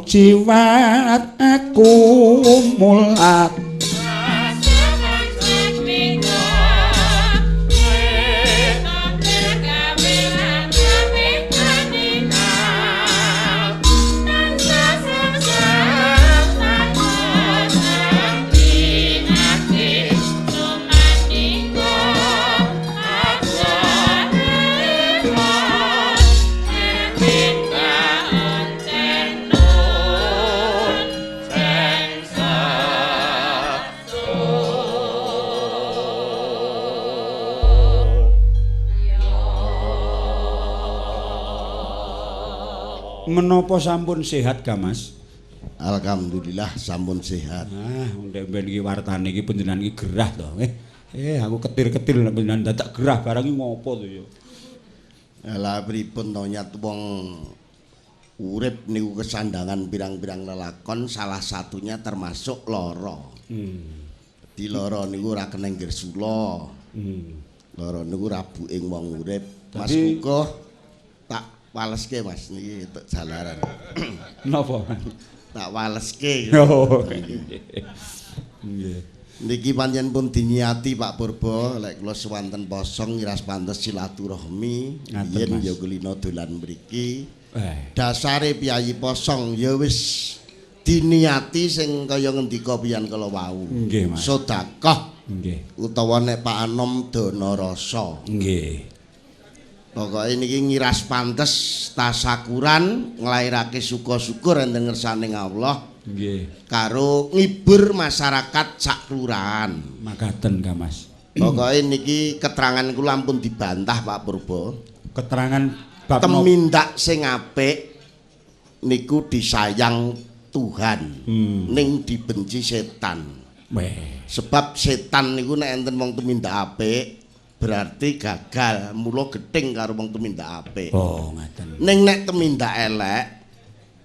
jiwat aku mulat menapa sampun sehat ka Mas? Alhamdulillah sampun sehat. Ah, ndek ben iki wartane iki panjenengan iki gerah to. Aku ketir-ketir nek panjenengan dadak gerah barang iki ngopo to ya? Lah pripun to nyat wong urip niku kesandangan pirang-pirang lelakon salah satunya termasuk lara. Di lara niku ora keneng gersula. Lara niku rabuking wong urip. Mas Kukuh tak waleske Mas niki tuk jalaran. Napa? Tak waleske. Oh. Nggih. Niki pancen pun diniati Pak Purba lek kula sewanten posong ngiras pantes silaturahmi yen ya kulino dolan mriki. Dasare piyayi posong ya wis diniati sing kaya ngendika piyan kala wau. Nggih, Mas. Sedekah. Nggih. Utawa nek Pak Anom dana rasa. Nggih. Pokoke niki ngiras pantes tasakuran nglairake syukur-syukur enten ngersaning Allah. Nggih. Karo ngibur masyarakat sak kelurahan. Makaten ka Mas. Pokoke niki keterangan kula ampun dibantah Pak Purba. Keterangan bab temindak sing apik niku disayang Tuhan. Ning dibenci setan. Sebab setan niku nek enten wong tumindak apik berarti gagal, mula gething karo wong tumindak apik. Oh, ngaten. Ning nek tumindak elek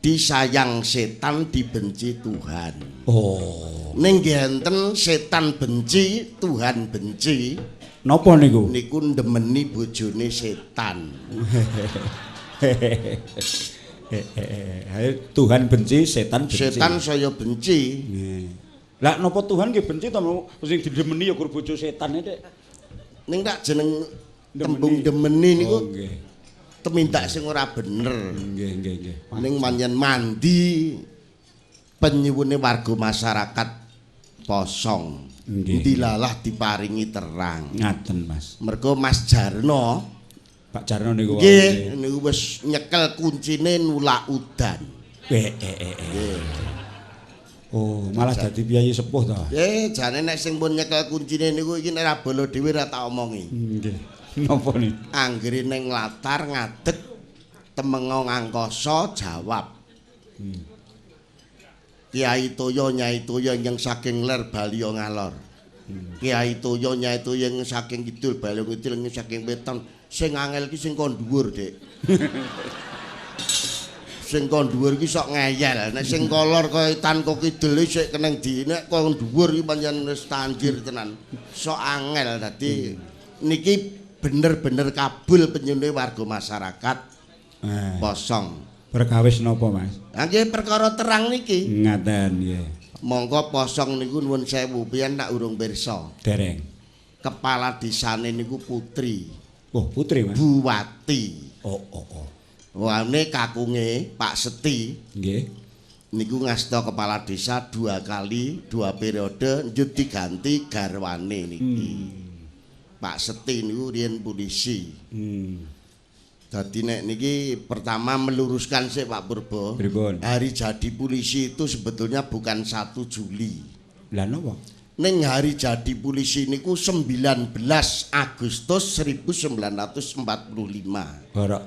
disayang setan dibenci Tuhan. Oh. Ning enten setan benci, Tuhan benci. Napa niku? Niku ndemeni bojone setan. Tuhan benci, setan benci. Setan saya benci. Lah napa Tuhan nggih benci to sing didemeni ya gur bojo setan iki. Ning tak jeneng tembung demeni niku nggih. Temindak sing ora bener. Nggih. Ning manjen mandi penyuwune warga masyarakat posong. Dilalah diparingi terang. Ngaten, Mas. Mergo Mas Jarno, Pak Jarno niku nggih niku wis nyekel kuncine nulak udan. Oh, malah dadi piyayi sepuh to. Jane nek sing pun nyekel kuncine niku iki nek ora bolo dhewe ora tak omongi. Nggih. Napa niku? Anggere ning latar ngadeg temengo ngangkasa jawab. Kiai Toyo Nyai Toyo yang saking ler Balio ngalor. Kiai Toyo Nyai Toyo yang saking kidul Balio ngidul yang saking weton. Sing angel ki sing kon dhuwur, Dik. Sing kon dhuwur ki sok ngeyel. Nek sing kolor kaitan kok kidul sik keneng di nek kon dhuwur ki pancen wis tanjir tenan. Sok angel dadi niki bener-bener kabul penyune warga masyarakat posong. Perkawis napa, Mas? Nggih perkara terang niki. Ngaten nggih. Monggo posong niku nuwun sewu pian tak urung pirsa. Dereng. Kepala desane niku putri. Oh, putri, Mas. Buwati. Oh. Wane kakunge Pak Seti. Nggih. Niku ngasta kepala desa 2 kali, 2 periode njut diganti garwane niki. Pak Seti niku riyen polisi. Jadi nek niki pertama meluruskan sih Pak Purba. Hari jadi polisi itu sebetulnya bukan 1 Juli. Lah napa? Ning hari jadi polisi niku 19 Agustus 1945. Ora.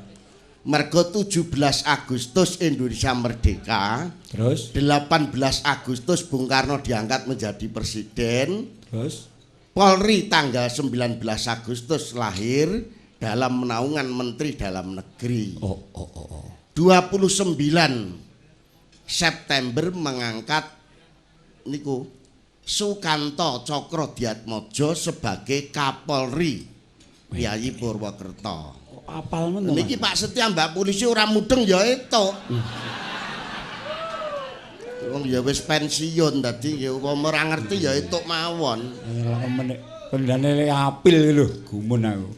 Mergo 17 Agustus Indonesia merdeka. Terus 18 Agustus Bung Karno diangkat menjadi presiden. Terus Polri tanggal 19 Agustus lahir dalam naungan Menteri Dalam Negeri. 29 September mengangkat niku Sukanto Cokro-Diatmojo sebagai Kapolri Yayi Purwokerto. Apal men. Niki Pak Setia Mbak polisi ora mudeng ya itu. Wong ya wis pensiun dadi ya upama ora ngerti ya entuk mawon. Lah menek pendane apil lho, gumun aku.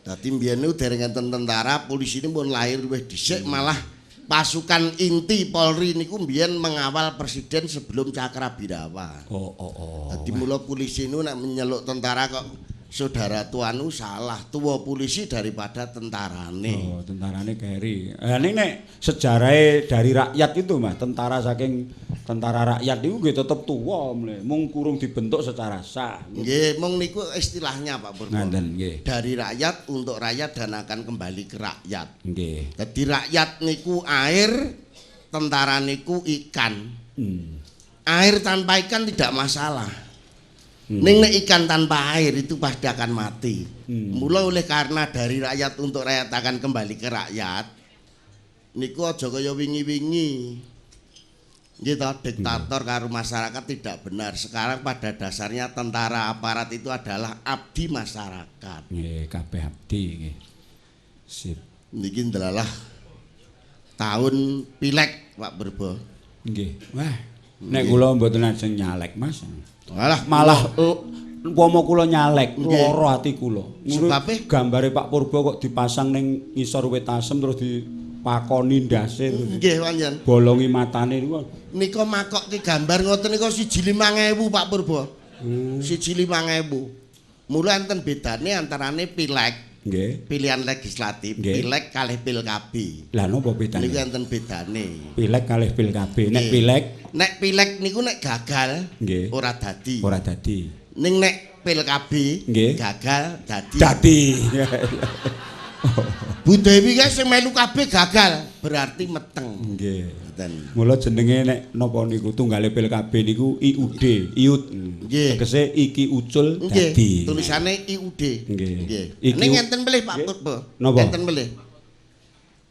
Dadi mbiyen niku dereng enten tentara, polisi ini pun lahir luwih dhisik malah pasukan inti Polri niku mbiyen mengawal presiden sebelum Cakrabirawa. Oh. Dadi mula polisi niku nek menyeluk tentara kok saudara tuanu salah, tuwa polisi daripada tentarane. Oh, tentarane keri. Ning nek sejarahe dari rakyat itu Mas, tentara saking tentara rakyat itu nggih tetep tuwa mle, mung kurung dibentuk secara sah. Nggih, mung niku istilahnya Pak Purbo. Ngaten nggih. Dari rakyat untuk rakyat dan akan kembali ke rakyat. Nggih. Jadi rakyat niku air, tentara niku ikan. Air tanpa ikan tidak masalah. Ning nek ikan tanpa air itu pasti akan mati. Mula oleh karena dari rakyat untuk rakyat akan kembali ke rakyat. Niku aja kaya wingi-wingi. Nggih to, diktator karo masyarakat tidak benar. Sekarang pada dasarnya tentara aparat itu adalah abdi masyarakat. Nggih, kabeh abdi nggih. Sip. Niki ndelalah tahun pileg Pak Purbo. Nggih. Wah, nek kula mboten ajeng nyalek Mas. Walah Malah umpama kula nyalek lara ati kula. Sebabe gambare Pak Purbo kok dipasang ning ngisor wit asem terus dipakoni ndase. Nggih panjen. Bolongi matane niku. Nika makoke gambar ngoten nika 1.500.000 Pak Purbo. 1.500.000. Mula enten bedane antarane pileg. Nggih. Pilihan legislatif, pileg kalih pilkab. Lah napa bedane? Niku enten bedane. Pileg kalih pilkab. Nek pileg niku nek gagal ora dadi. Ora dadi. Ning nek pilkab gagal dadi. Dadi. Bu Dewi guys sing melu kabeh gagal, berarti meteng. Nggih. Ngoten. Mula jenenge nek napa niku tunggale pilkab niku IUD, IUD. Nggih. Tegese iki ucul dadi. Tulisane IUD. Nggih. Ning enten melih Pak Purbo. Enten melih.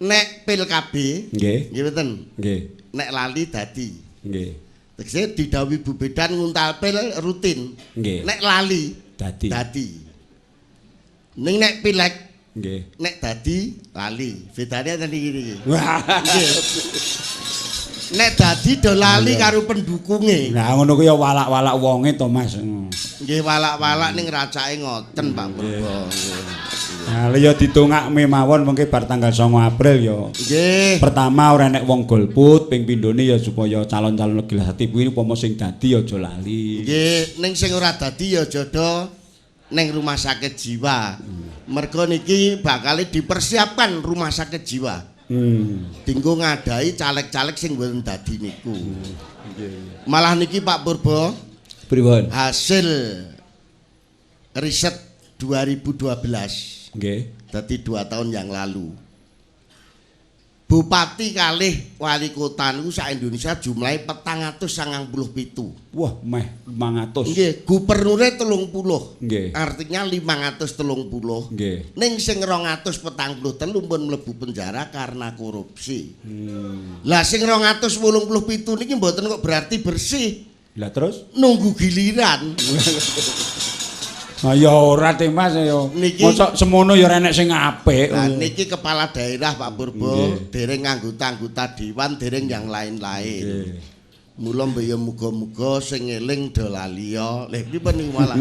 Nek pilkab nggih mboten. Nggih. Nek lali dadi. Nggih. Tegese didhawuhi Bu Bedan nguntal pil rutin. Nggih. Nek lali dadi. Ning nek pileg nggih. Nek dadi lali. Bedane enten iki. Wah. Nggih. Nek dadi do lali karo pendukunge. Nah ngono ku ya walak-walak wonge to Mas. Nggih walak-walak ning racake ngoten Pak Purbo. Nah ya ditungak mawon mengke bar tanggal 9 April ya. Nggih. Pertama ora enek wong golput, ping pindhone ya supaya calon-calon legislatif kuwi upama sing dadi aja lali. Nggih, ning sing ora dadi ya jodoh ning rumah sakit jiwa. Mergo niki bakal dipersiapkan rumah sakit jiwa. Dinggo ngadai caleg-caleg sing mboten dadi niku. Malah niki Pak Purbo pripun? Hasil riset 2012. Nggih. Dadi 2 tahun yang lalu. Bupati kalih wali kota niku sak Indonesia jumlahe 497. Wah, meh 500. Nggih, gubernure 30. Nggih. Artinya 530. Nggih. Ning sing 243 pun mlebu penjara karena korupsi. Lah sing 287 niki mboten kok berarti bersih. Lah terus Nunggu giliran. Ah ya ora te Mas ya. Mosok semono ya enek sing apik. Nah niki kepala daerah Pak Purbo, dereng anggota-anggota dewan, dereng yang lain-lain. Mula mbaya muga-muga sing eling do lali ya. Lha pripun niku malah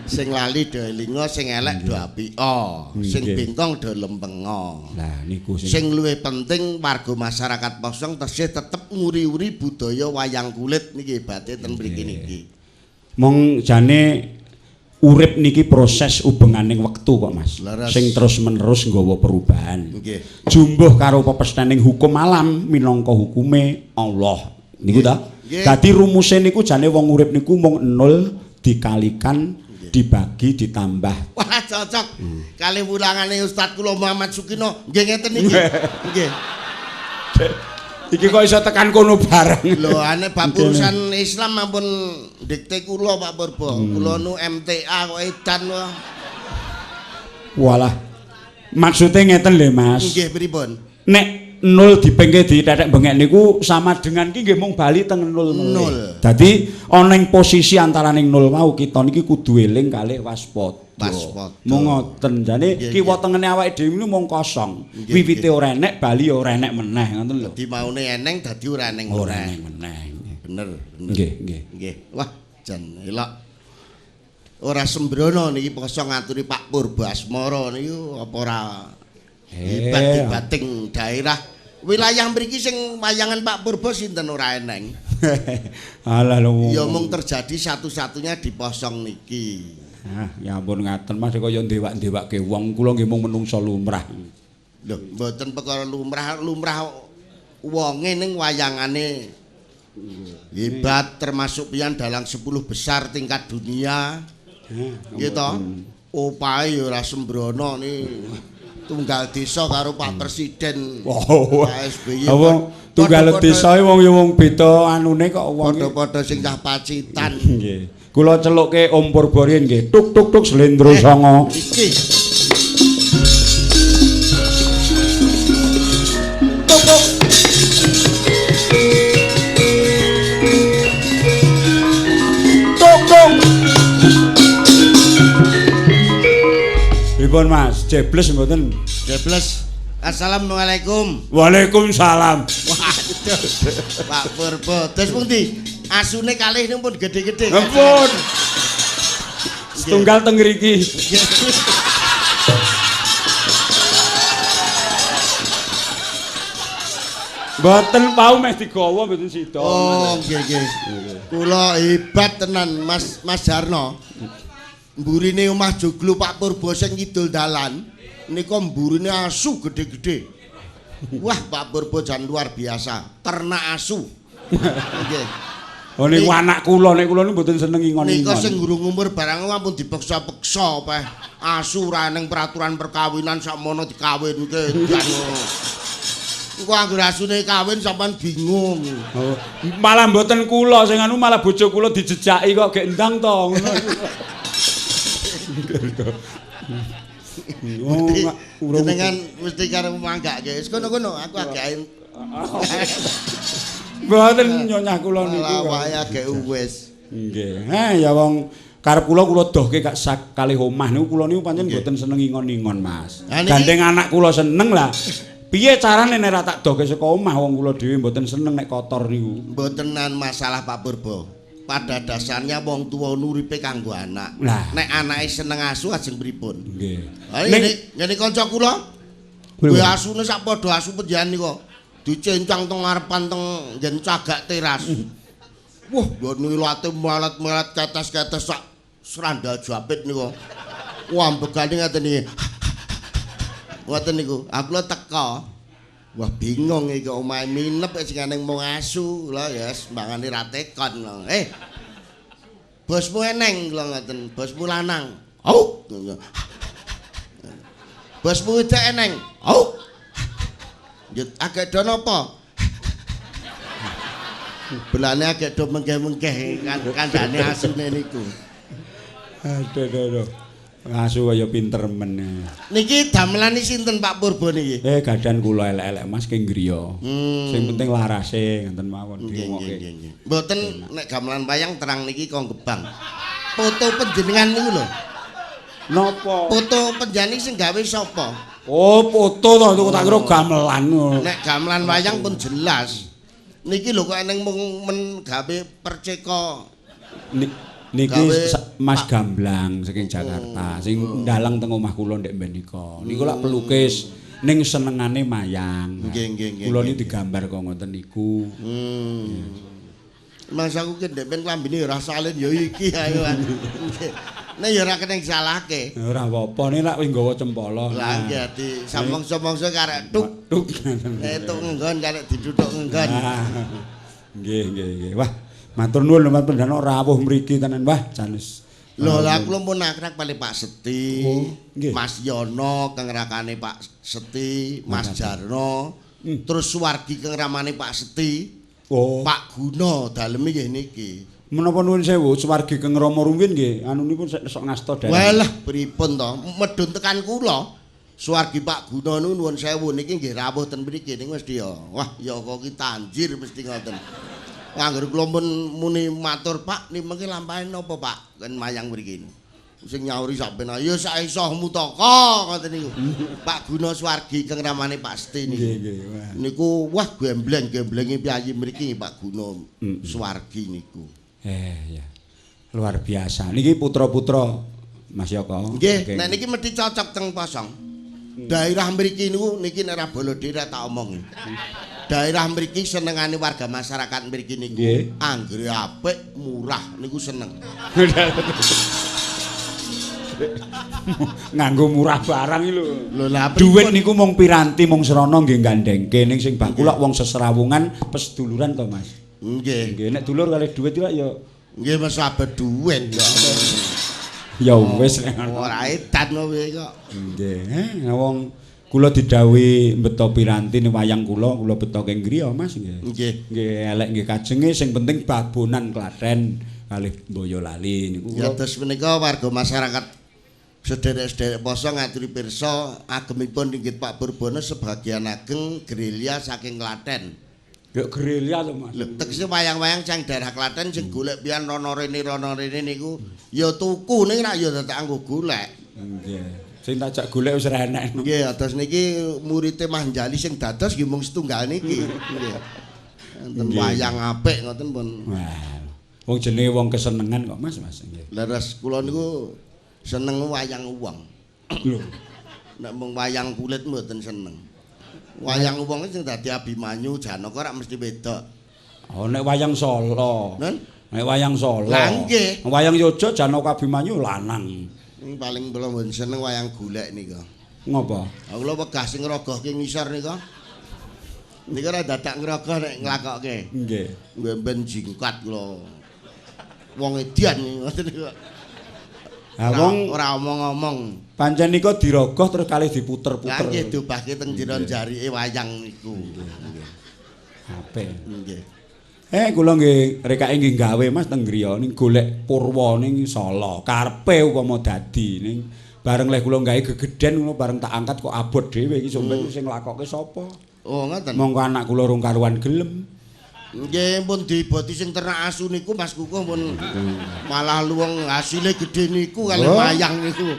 sing lali do elinga, sing elek do apika, sing bengkong do lempenga. Lah niku sing luwih penting warga masyarakat Posong tesih tetep nguri-uri budaya wayang kulit niki hebate ten mriki niki. Mong jane urip niki proses ubenganing wektu kok Mas. Sing terus-menerus nggawa perubahan. Nggih. Jumbuh karo pepestaning hukum alam minangka hukume Allah. Niku ta? Dadi rumuse niku jane wong urip niku mung 0 dikalikan dibagi ditambah. Wah cocok. Kali wulangane Ustaz kula Muhammad Sukino nggih ngeten niki. Nggih. Iki kok iso tekan kono bareng. Lho ane bab urusan Islam ampun dikte kula Pak Purbo. Kula nu MTA kok edan wae. Walah. Maksude ngeten lho Mas. Nggih pripun? Nek nol dipengke ditetek bengek niku sama dengan ki nggih mung bali teng nol. Dadi ana ing posisi antaraning nol mau kita niki kudu eling kalih waspada. Mung ngoten jane kiwa tengene awake dhewe niku mung kosong. Wiwite ora enek, bali ora enek meneh ngoten lho. Dadi maune eneng dadi ora eneng meneh. Bener. Nggih. Wah, jan elok. Ora sembrono niki kosong ngaturi Pak Purba Asmara niku apa ora hebat bating daerah wilayah mriki sing wayangan Pak Purba sinten ora eneng. Alah lho. Ya mung terjadi satu-satunya di posong niki. Ya ampun ngaten Mas kaya ndewak-ndewake wong kula nggih mung menungsa lumrah. Lho, mboten perkara lumrah wonge ning wayangane hebat termasuk pian dalang 10 besar tingkat dunia. Gitu. Opahe ya ora sembrono ni. Tunggal desa karo Pak Presiden. Pak SBY. Tunggal desa wong ya wong beda anune kok wong padha-padha sing cah pacitan. Nggih. Kula celukke Om Purba riyen nggih. Tuk tuk tuk Slendro Songo. Iki. Tuk tuk. Tuk tuk. Pripun Mas? Jebles mboten? Jebles. Assalamualaikum. Waalaikumsalam. Waduh. Pak Purba. Terus pundi? Asune kalih niku pun gede-gede. Ampun. Setunggal teng mriki. Mboten pau meh digawa mboten sida. Oh, nggih. Kula hebat tenan Mas Jarno. Mburine omah joglo Pak Purba sing kidul dalan nika mburine asu gede-gede. Wah, Pak Purba jan luar biasa. Ternak asu. Nggih. Oh niku anak kula nek kula niku mboten seneng ingon-ingon. Nika sing gurung umur barang ampun dipeksa-peksa peh. Asu ra ning peraturan perkawinan sakmono dikawinke. Engko anggere asune kawin sampean bingung. Oh, malah mboten kula sing anu malah bojo kula dijejaki kok gek ndang to ngono. Jenengan mesti karo manggake. Wis kono-kono aku agak mboten nyonyah kula niku. Awake agak wis. Nggih. Ya wong karep kula dohke gak kalih omah niku kula niku pancen mboten seneng ingon-ingon Mas. Gandeng anak kula seneng lah. Piye carane nek ra tak dohke saka omah wong kula dhewe mboten seneng nek kotor niku. Mbotenan masalah Pak Purba. Pada dasarnya wong tuwa nuripe kanggo anak. Nek anake seneng asu ajeng pripun? Nggih. Ngene kanca kula. Kuwi asune sak padha asu penjan niku. Dicencang teng ngarepan teng nggen cagak teras. Wah, ngene late melet-melet ketes-ketes sak serandal japit niku. Wah, ambegane ngaten iki. Ngoten niku. Aku lho teka. Wah bingung iki omahe minep sing aneng mung asu lho ya sembangane ra tekon lho. Bosmu eneng lho ngoten, bosmu lanang. Au. Bosmu wedok eneng. Au. Njut agek do napa? Belane agek do menggeh-menggeh kandhane asune niku. Aduh. Asu kaya pinter men. Niki damelane sinten Pak Purba niki? Gadan kula elek-elek Mas king griya. Sing penting larase ngoten mawon diwoke. Mboten nek gamelan wayang terang niki kok gebang. Foto panjenengan niku lho. Napa? Foto panjenengan sing gawe sapa? Oh, foto to tak kira gamelan. Nek gamelan wayang pun jelas. Niki lho kok eneng men gawe perceka. Niki Mas Gamblang saking Jakarta sing ndalang teng omah kula ndek mben nika. Niku lak pelukis ning senengane mayang. Nggih. Kula niku digambar kok ngoten niku. Mas aku ki ndek ben klambine ora salin ya iki ayo. Nek ya ora kena salahke. Ora apa-apa nek lak wis nggawa cempala. Lah nggih ati samongso-mongso karek tuk. Tuk nggon karek diduduk nggon. Nggih. Wah matur nuwun Mas Pendana rawuh mriki tenan wah janes. Lho lah kula pun nakrak kali Pak Seti, Mas Yono kengrakane Pak Seti, Mas Jarno, terus Suwargi kengramane Pak Seti, Pak Guno daleme nggih niki. Menapa nuwun sewu Suwargi keng Rama rumiyin nggih anu niku sok ngasta dalem. Walah pripun to medun tekan kula. Suwargi Pak Guna niku nuwun sewu niki nggih rawuh ten mriki niku mesti ya. Wah, ya kok ki tanjir mesti ngoten. Angger kula pun muni matur Pak niki lampahe napa Pak kan mayang mriki. Sing nyauri sampean ya sak isohmu toko ngoten niku. Pak Guna Suwargi keng ramane Pak Sti niku. Nggih. Niku wah gembleng-gemblenge piyayi mriki Pak Guna Suwargi niku. Ya. Luar biasa. Niki putra-putra Mas Yoko. Nggih, nek niki mesti cocok teng Posong. Daerah mriki niku niki nek ora bolodere tak omong. Daerah mriki senengane warga masyarakat mriki niku anggere apik, murah niku seneng. Nganggo murah barang iki lho. Lho lah dhuwit niku mung piranti mung srana nggih gandengke ning sing bakulak wong seserawungan peseduluran to Mas. Nggih. Nggih nek dulur kali dhuwit iki ya nggih mesti abet dhuwit kok. Ya wis ora edan kowe kok. Nggih, wong kula didhawuhi mbeta piranti ning wayang kula beto keng griya Mas nggih. Nggih. Nggih elek nggih kajenge sing penting babonan Klaten kalih Boyolali niku. Ya terus menika warga masyarakat sederek-sederek Posong ngaturi pirsa agemipun inggih Pak Purbono sebagian ageng gerilya saking Klaten. Ya gerilya lho Mas. Lho tegese wayang-wayang sing daerah Klaten sing golek pian rono rene niku ya tuku ning rak ya dadak anggo golek. Nggih. Sing tajak golek wis ora enek. Nggih, terus niki murid Mah Jali sing dados nggih mung setunggal niki. Nggih. Enten wayang apik ngoten pun. Wah. Wong jenenge wong kesenengan kok Mas nggih. Leres kula niku seneng wayang wong. Lho. Nek mung wayang kulit mboten seneng. Wayang wong sing dadi Abimanyu Janaka ora mesti wedok. Oh nek wayang Solo. Nen? Nek wayang Solo. Lah nggih. Wayang Yojo Janaka Abimanyu lanang. Ning paling kula mboten seneng wayang golek nika. Ngopo? Kula wegah sing ngrogohke ngisor nika. Nika ora dadak ngrogoh nek nglakokke. Nggih. Nggih ben jingkat kula. Wong edian ngoten niku. Ha wong ora omong-omong. pancen nika dirogoh terus kalih diputer-puter. Lah nggih diobahke teng jero jarike wayang niku. Nggih. Apik. Nggih. Kula nggih rekake nggih gawe Mas teng griya ning golek Purwa ning Solo. Karepe upama dadi ning bareng leh kula gawe gegeden ngono bareng tak angkat kok abot dhewe iki sampeyan sing nglakokke sapa? Oh ngoten. Monggo anak kula rung karuan gelem. Nggih pun diboti sing ternak asu niku Mas Kukuh pun malah luwung hasile gedhe niku kalih wayang niku.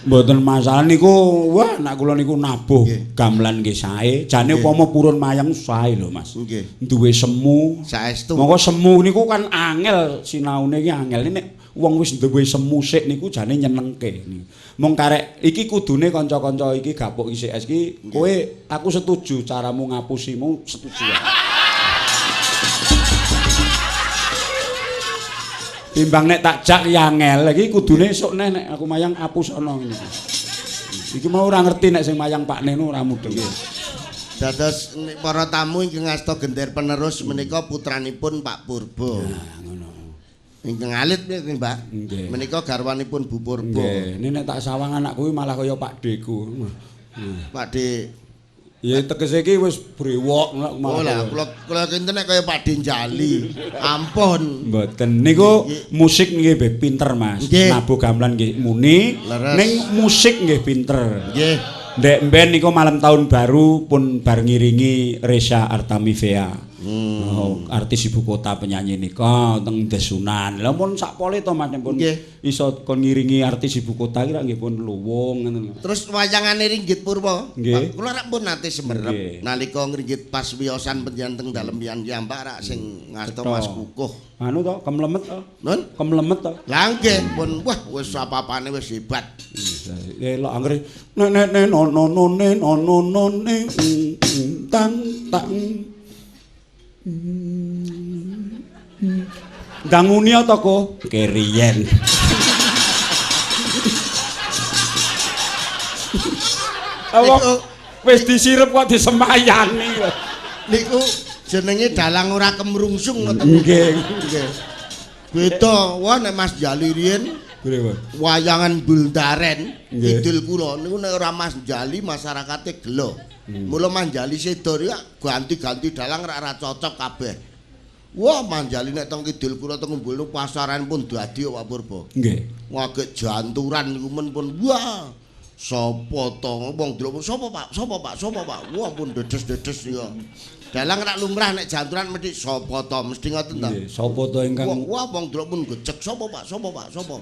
Mboten masalah niku wah anak kula niku nabuh gamelan nggih sae. Jane upama purun mayang sae lho Mas. Nggih. Duwe semu. Saestu. Monggo semu niku kan angel sinaune iki angel. Nek wong wis duwe semu sik niku jane nyenengke. Mong karek iki kudune kanca-kanca iki gapuk ICS iki kowe aku setuju caramu ngapusimu setuju ya. Timbang nek tak jak ya angel iki kudune esuk nek aku mayang apusana ngene iki. Iki mau ora ngerti nek sing mayang Pak Neno ora mudeng. Dados para tamu ingkang ngasta gender penerus menika putranipun Pak Purbo. Nah, ngono. Ingkang alit nggih, Mbak. Nggih. Menika garwanipun Bu Purbo. Nggih, nek tak sawang anak kuwi malah kaya Pak Deku. Pak De. Ya tegese iki wis brewok Oh lah, kula kinten nek kaya Pak Denjali. Ampun. Mboten niku musik nggih pinter Mas. Nabuh gamelan nggih muni. Ning musik nggih pinter. Nggih. Ndek mben niku malam tahun baru pun bar ngiringi Reza Artamivia. Artis ibu kota penyanyi nika teng Desunan. Lah mun sakpole to Mas pun iso kon ngiringi artis ibu kota kira nggih pun luwung ngoten. Terus wayangane Ringgit Purwa. Nggih. Kula rak pun nate semerep nalika ngringgit pas wiyosan panjenengan teng dalem piyambak rak sing ngasta Mas Kukuh. Anu to kemlemet to. Nun? Kemlemet to. Lah nggih pun wah wis apa-apane wis hebat. Lho anggere nek no tang tang Danguni to ko keriyen. Awak wis disirep kok disemayani. Niku jenenge dalang ora kemrungsung ngoten. Nggih. Nggih. Beda wah nek Mas Jali riyen wayangan Buldaren idul kula niku nek ora Mas Jali masyarakate gelo. Mula Manjali sedo ya ganti-ganti dalang ora cocok kabeh. Wah Manjali nek teng kidul kula teng Umbul pasaran pun dadi Pak Purbo. Nggih. Ngagek janturan niku men pun wah Sopo to wong delok sapa Pak? Sapa Pak? Sapa Pak? Wah pun dedes-dedes ya. Dalang rak lumrah nek janturan mesti sapa to mesti ngoten to. Nggih, sapa to ingkang wah wong delok pun gecek sapa Pak? Sapa Pak? Sapa?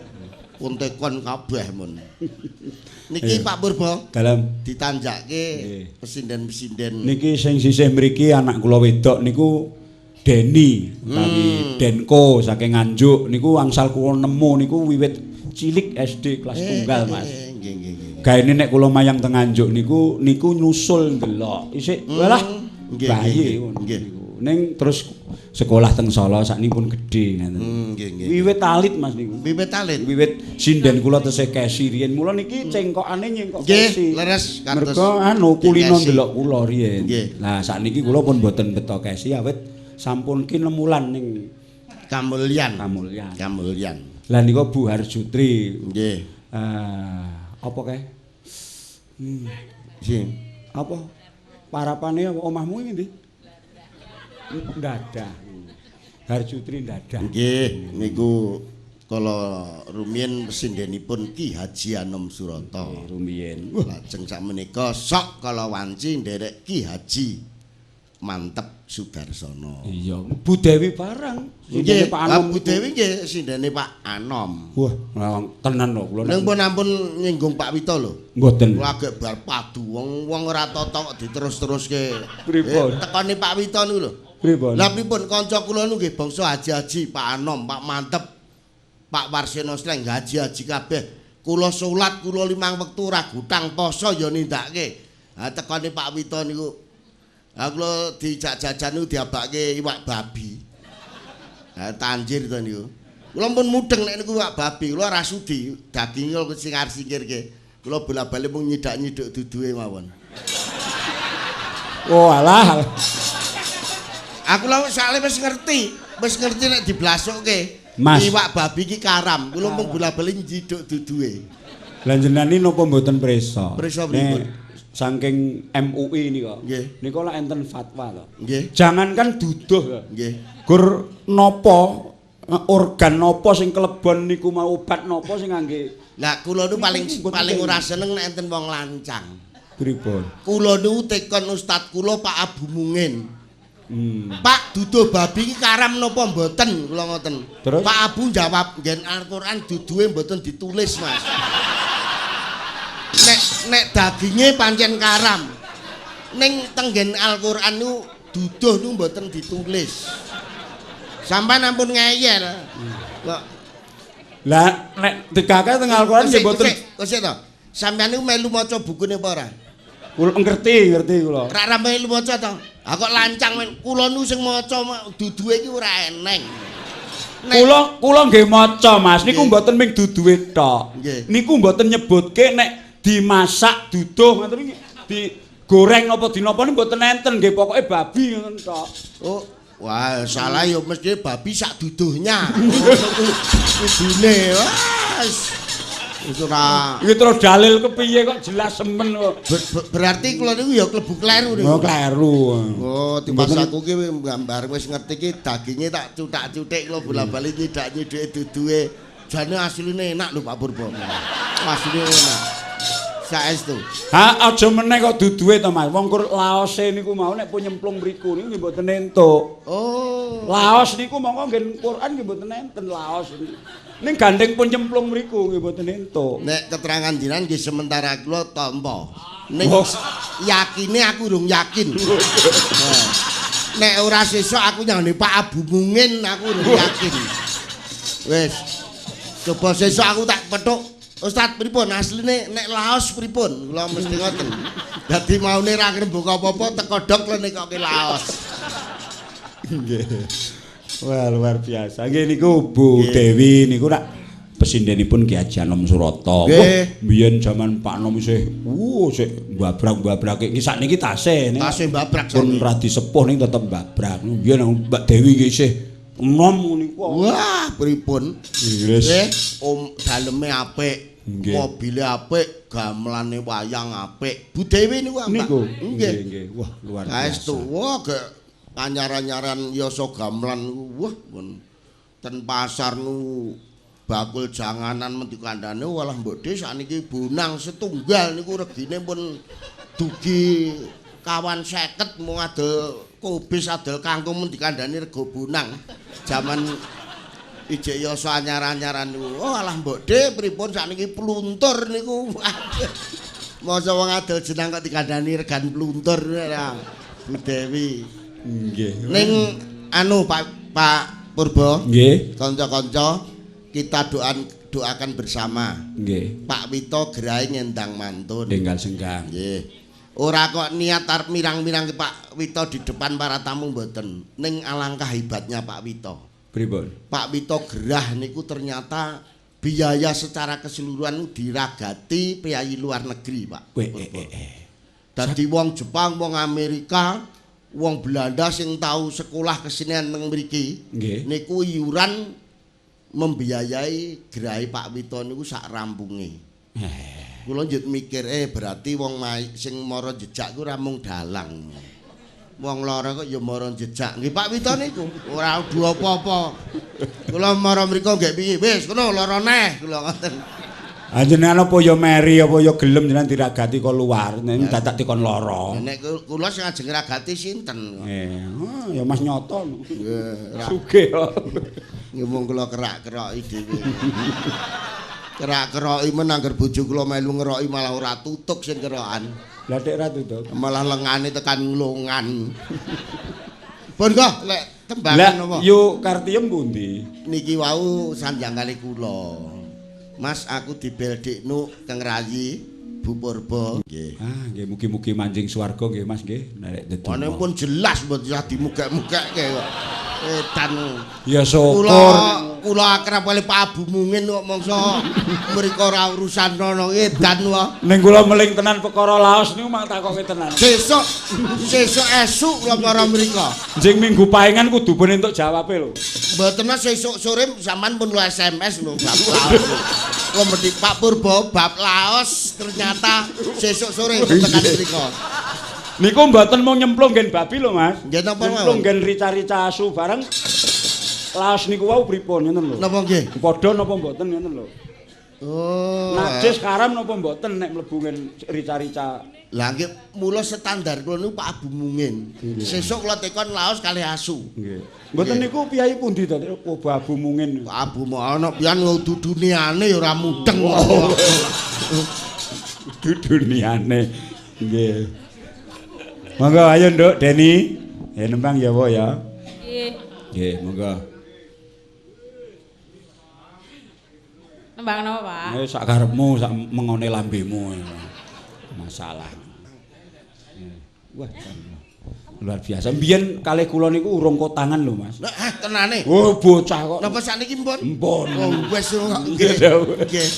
Pun tekon kabeh mun. Niki Pak Purba dalam ditanjakke pesinden-pesinden. Niki sing sisih mriki anak kula wedok niku Deni utawi Denko saking Nganjuk niku angsal kula nemu niku wiwit cilik SD kelas tunggal Mas. Nggih. Gaene nek kula mayang teng Nganjuk niku nusul ndelok. Isik walah bayi niku. Ning terus sekolah teng Solo sakniki pun gedhe ngeten. Nggih. Wiwit alit Mas niku. Wiwit alit. Wiwit sinden kula tesih kesi riyen. Mula niki cengkokane nyengkok kesi. Nggih, leres kartos. Mergo kulino ndelok kula riyen. Lah sakniki kula pun mboten beto kesi awit sampun ki 6 wulan ning Kamulyan. Lah niku Bu Harjutri. Nggih. Apa kae? Sing Apa? Parapane omahmu iki ndi? Dadah. Harjutri dadah. Nggih, niku kala rumiyin pesindenipun Ki Haji Anom Surata. Rumiyin. Lajeng sakmenika sok kala wanci nderek Ki Haji Mantep Sudarsono. Iya, Bu Dewi barang. Nggih, Pak Anom. Bu Dewi nggih sindene Pak Anom. Wah, tenan lho kula. Ning pun ampun nyinggung Pak Wito lho. Mboten. Kula agek bar padu wong ora tata kok diterus-teruske. Pripun? Tekane Pak Wito niku lho. Pripun? Lah pripun kanca kula niku nggih bangsa haji-haji Pak Anom, Pak Mantep, Pak Warseno Sleng haji-haji kabeh. Kula salat kula 5 wektu ora gutang poso ya nindakake. Ha tekane Pak Wito niku. Ha kula dijak jajan niku diabake iwak babi. Ha tanjir to niku. Kula pun mudeng nek niku iwak babi, kula ora sudi daging kula singar-singirke. Kula bola-bali mung nyidak-nyiduk duduhe mawon. Oh alah. Aku lha wis ngerti nek diblasokke. Iwak babi iki karam. Kula mung bola-bali nyiduk duduhe. Lah jenengan napa mboten prisa? Prisa pripun? Saking MUI nika. Nggih. Nika lak enten fatwa to. Nggih. Jangankan duduh to. Nggih. Gur napa organ napa sing kelebon niku mau obat napa sing ngangge. Lah kula nu paling ora seneng nek enten wong lancang. Pripun? Kula nu tekon ustad kula Pak Abu Mungin. Pak duduh babi iki karam napa mboten kula ngoten. Terus? Pak Abu jawab nggen Al-Qur'an duduhe mboten ditulis Mas. Nek daginge pancen karam. Ning tenggen Al-Qur'an niku duduh niku mboten ditulis. Sampeyan ampun ngeyel. Kok Lah nek dikake teng Al-Qur'an nggih mboten. Kok to. Sampeyan niku melu maca bukune apa ora? Kula ngerti kula. Ora melu maca to. Ha kok lancang kula nu sing maca duduhe iki ora eneng. Kula nggih maca Mas, niku mboten ming duduhe tok. Niku mboten nyebutke nek dimasak duduh ngoten iki digoreng napa dinapa niku mboten enten nggih pokoke babi ngoten tok. Oh, wah salah ya mesti babi sak duduhnya. Idune wis ora. Iki terus dalil kepiye kok jelas semen kok. Berarti kula niku ya klebu kleru niku. Oh, kleru. Oh, timbas aku ki gambar wis ngerti ki daginge tak cutak-cutik kula bola-bali nyidak-nyiduke duduhe. Jane asline enak lho Pak Purba. Asline enak. Saestu. Ha aja meneh kok duduhe to Mas. Wong kur laose niku mau nek pun nyemplung mriku niku nggih mboten entuk. Oh. Laos niku mongko nggih Quran nggih mboten enten laos. Ning gandeng pun nyemplung mriku nggih mboten entuk. Nek keterangan jenengan nggih sementara kula tampa. Ning yakine aku urung yakin. Nek ora sesuk aku nyane Pak Abu Mungin aku urung yakin. Wis. Coba sesuk aku tak petuk. Ustaz pripun asline nek Laos pripun? Kula mesti ngoten. Dadi maune ra ngrembug apa-apa teko dok lho nekoke Laos. Nggih. Wah, luar biasa. Nggih niku Bu Dewi niku rak pesindenipun Ki Haji Anom Surata. Biyen jaman Pak Anom isih sik mbabrak-mbabrake. Iki sakniki tasih ning. Tasih mbabrak pun ra disepuh ning tetep mbabrak. Biyen Mbak Dewi iki isih enom niku. Wah, pripun? Nggih. Daleme apik. Mobile apik, gamelane wayang apik. Bu Dewi niku Mbak. Nggih. Wah, luar biasa. Saestu. Wah, anyaran-anyaran yasa gamelan wah pun ten pasar nu bakul janganan men dikandhane walah mbok De sakniki bonang setunggal niku regine pun dugi kawan 50 mung adol kubis adol kangkung men dikandhani rego bonang. Jaman ijek yoso anyar-anyaran niku. Oh alah mbok De pripun sakniki pluntur niku. Masa wong adol jenang kok dikandhani regan pluntur ya. Dewi. Nggih. Ning anu Pak Purba. Nggih. Kanca-kanca kita doakan bersama. Nggih. Pak Wito gerahe ngendang mantun. Enggal senggang. Nggih. Ora kok niat arep mirang-mirang Pak Wito di depan para tamu mboten. Ning alangkah hebatnya Pak Wito. Pripun? Pak Wito gerah niku ternyata biaya secara keseluruhan diragati priyayi luar negeri, Pak. Dadi wong Jepang, wong Amerika, wong Belanda sing tahu sekolah kesenian teng mriki niku iuran membiayai gerai Pak Wito niku sak rampunge. Kula njut mikir berarti wong sing mara jejak ku ora mung dalang. Wong lara kok ya mara jejak. Nggih Pak Wito niku ora duwe apa-apa. Kula mara mriku nggih piye wis ngono lara neh kula ngoten. Anjenengan apa ya meri apa ya gelem jenengan diragati kok luar nek dadak dikon lara. Nek kula sing ajeng ragati sinten? Ya Mas Nyoto. Nggih, sugih kok. Nggih mung kula kerak-keroki dhewe. Kerak-keroki men angger bojo kula melu ngeroki malah ora tutuk sing kerokan. Lah dek ra tutuk. Malah lengane tekan nglongan. Pun kok lek tembangan napa? Yo Kartiem pundi? Niki wau sanjanggale kula. Mas aku dibeldikno teng Rayi Bu Purba. Nggih. Nggih mugi-mugi manjing swarga nggih Mas nggih. Nek dadi. Ana pun jelas mboten usah dimugek-mugekke kok. Edan. Ya syukur. Kula akrab kali Pak Abu Mungin kok mongso mriko ora urusan rono edan wae. Ning kula meling tenan perkara laos niku mang takoke tenan. Sesuk esuk kula para mriko. Jeng minggu paengan kudu pun entuk jawabe lho. Mboten Mas sesuk sore sampean pun lu SMS lho bab laos. Kula mesti Pak Purba bab laos ternyata sesuk sore tekan mriko. Niku mboten mau nyemplung gen babi lho Mas. Nggih napa nyemplung gen rica-rica asu bareng. Laos niku wau pripun ngoten lho. Napa nggih? Padha napa mboten ngoten lho. Oh. Najis karam napa mboten nek mlebu gen rica-rica. Lah nggih mula standar kula niku Pak Abu Mungin. Sesuk kula tekon laos kalih asu. Nggih. Mboten niku piyai pundi to Pak Abu Mungin? Pak Abu ana pian duduniane ya ora mudeng. Duduniane. Nggih. Monggo ayo Nduk Deni. Nembang ya apa ya? Nggih. Nggih, monggo. Nembang napa, Pak? Sak karepmu, sak mengone lambemu. Masalah. Wah, luar biasa. Mbiyen kalih kula niku urung kotangan lho, Mas. Tenane. Oh, bocah kok. Napa sakniki mpun? Mpun. Oh, wis nggih. Nggih.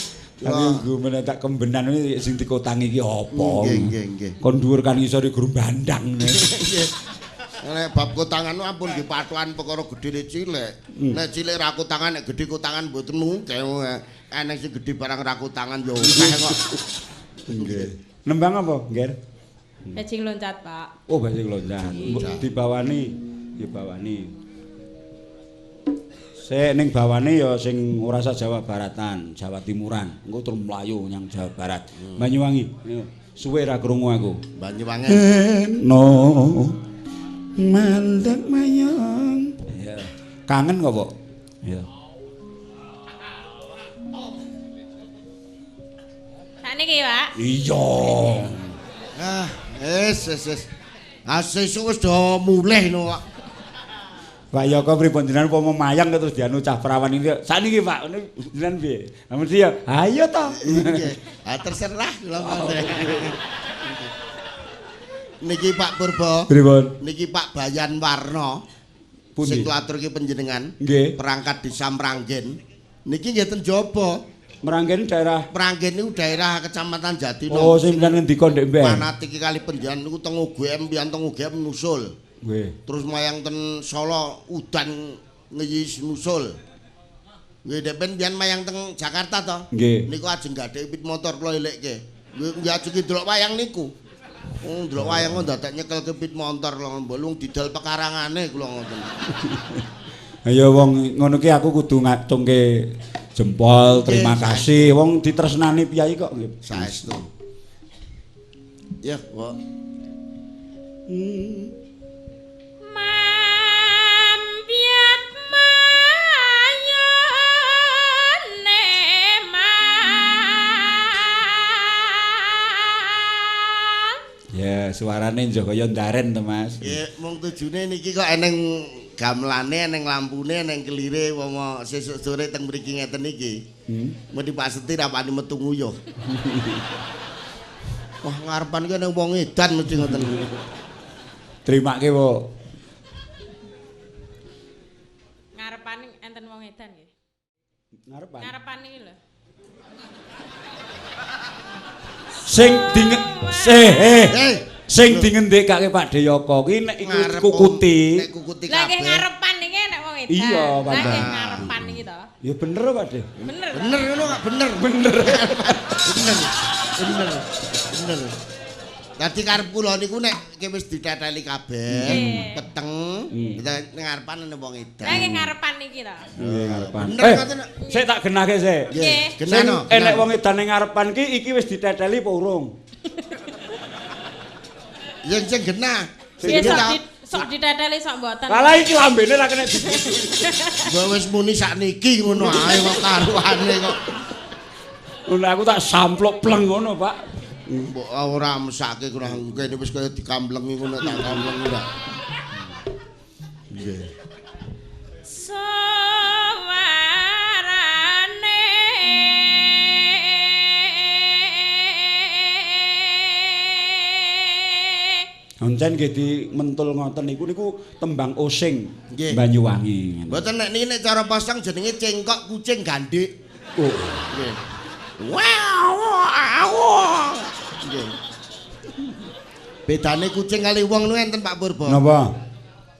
Tapi nggo menetak kembenan iki sing dikotangi iki apa? Nggih. Kon dhuwur kan iso guru bandang. Nggih. Nek bab kotangan ampun nggih patuhan perkara gedhe cilik. Nek cilik ra kotangan, nek gedhe kotangan mboten mungkin. Enek sing gedhe barang ra kotangan yo akeh kok. Nggih. Nembang apa, Nger? Bajing loncat, Pak. Oh, bajing loncat. Dibawani. Sik ning bawane ya sing ora sak Jawa Baratan, Jawa Timuran. Engko terus mlayu nyang Jawa Barat. Banyuwangi. Suwe ra krungu aku. Banyuwangi. No. Mandek mayang. Iya. Kangen kok, Pak? Iya. Sakniki, Pak. Iya. Wis. Sesuk wis do mulih no, Pak. Pak Yoko pripun jenengan upama mayang terus dianu cah perawan iki. Sakniki Pak, jenengan piye? Mesti ya, ayo to. Nggih. Terserah kula ngoten. Niki Pak Purba. Pripun? Niki Pak Bayan Warna. Sing klaturke panjenengan. Nggih. Perangkat Desa Mranggen. Niki nggih ten Jaba. Mranggen daerah Mranggen niku daerah Kecamatan Jatino. Oh, sing ngendika ndek mben. Manati iki kali pendian niku teng UGM pian teng UGM nusul. Nggih. Terus mayang ten Solo udan ngeyis nusul. Nggih depen pian mayang teng Jakarta to. Nggih. Niku ajeng gadhek pit motor kula elekke. Nggih ajuki delok wayang niku. Ndelok wayang kok dadak nyekel kepit motor lho mbolung didol pekarangane kula ngoten. Ayo wong ngono ki aku kudu ngacungke Jempol, terima Nggih, kasih. Wong ditresnani piyai kok nggih. Saestu. Ya, kok. Mambiat mayane Ya, suarane njogo ya ndaren to, Mas. Nggih, mung tujune niki kok eneng gamelane, eneng lampune, eneng kelire wong sesuk sore teng mriki ngeten iki. Mau Pak Seti rapani metu nguyuh. Wah, ngarepan ki nang wong edan mesti ngoten. Trimake, Po. ngarepan enten wong edan nggih. Ngarepan. Ngarepan iki lho. Sing sing dingendikake Pak Deyaka ki nek iku kukuti. Nek kukuti Lah nggih kabeh. ngarepan iki nek wong edan. Iya, Lah Pak. nggih ngarepan iki to. Ya bener, Pak De. Bener. Bener ngono kok, bener. Bener. Bener. Dadi karep kula niku nek wis diteteli kabeh, peteng, kita ngarepan ana wong edan. Lah nggih ngarepan iki to. Nggih ngarepan. Bener ngoten. Sik tak genahke sik. Nggih. Genah no. Enek wong edan ning ngarepan ki iki wis diteteli apa urung? Yang sing genah. Nggih sok diteteli sok mboten. Kalah iki lambene ra kena dibutuh. Gua wis muni sakniki ngono ae kok karuane kok. Ngono aku tak samplok pleng ngono, Pak. Mbok ora mesake kurang kene wis kaya dikamplengi ngono tak kamplengi ora. Nggih. Sawarane Oncen nggih di mentul ngoten niku tembang osing Nggih. Banyuwangi. Mboten nek niki nek cara pasang jenenge cengkok kucing gandik. Oh. Nggih. Wow. Nggih. Bedane kucing kali wong niku enten Pak Purba. Napa?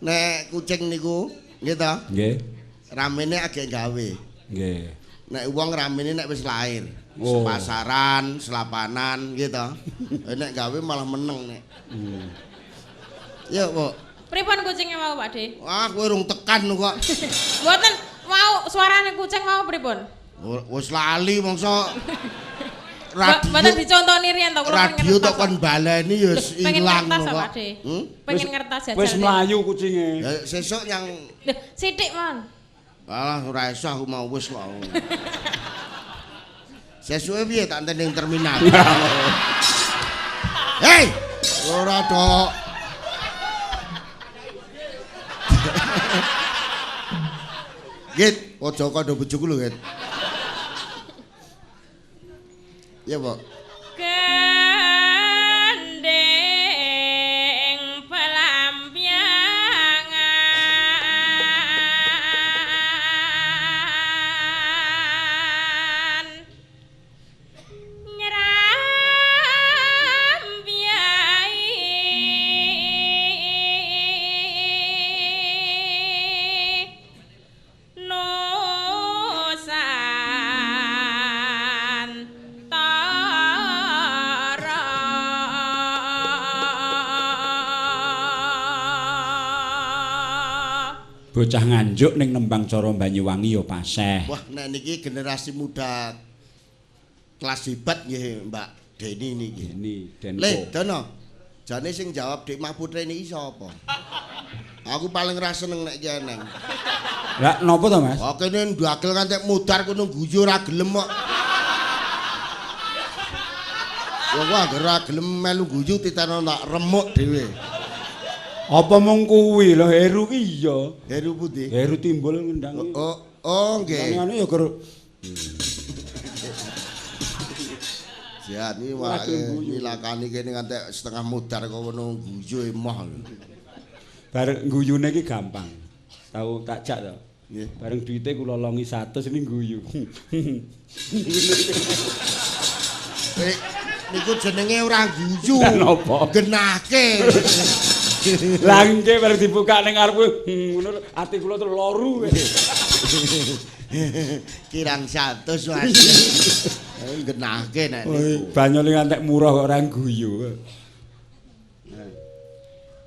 Nek kucing niku nggih to, Nggih. ramene agek gawe. Nggih. Nek wong ramene nek wis lahir. Oh. Sepasaran, selapanan gitu. Nek gawe malah meneng nek. Ya, Pak. pripun kucinge mau Pak De? Wah, kowe urung tekan kok. Mboten mau suarane kucing mau pripun? Wis lali mongso Mboten radio. dicontoni riyen to kula Radio tok kon baleni ya wis pengen ilang ngertas kok. Pak De. Pengen ngertas jajal. Wis mlayu kucinge. Ya sesuk yang Lho, sithik mon. alah ora iso aku mau wis kok. Sesuke piye tak enten ning terminal. Hei, ora tok. Git, aja kandha bojoku lho, Git. Ya, Pak. Gandeng pelampiangan nyrambiai Nusantara. Bocah nganjuk ning nembang cara Banyuwangi ya paseh. Wah, nek niki generasi muda kelas hebat nggih, Mbak Deni niki. Ini Le, Denko. Dono. Jane sing jawab Dik Mahputre niki sapa? Aku paling ra seneng nek ki eneng. Lah napa to, Mas? Kok kene ndagel ngantek mudar kono guyu ora gelem kok. Wong kok anggere ora gelem melu guyu titeno tak remuk dhewe. Apa mung kuwi lho Heru ki iya. Heru putih. Heru timbul ngendangi. Oh, nggih. Ngene ya ger Siat iki wae nilakani kene ngantek setengah mudar kok ngono guyu emoh. bareng guyune ki gampang. Tahu tak jak to. Nggih. Bareng duite kula longi 100 ini guyu. Niku jenenge ora guyu. Lah napa? Genahke. Lah nggih bareng dibuka ning ngarep ngono ati kula terus loru. Kirang 100 Mas. Genahke nek niku. Banyune ngantek murah kok ora guyu.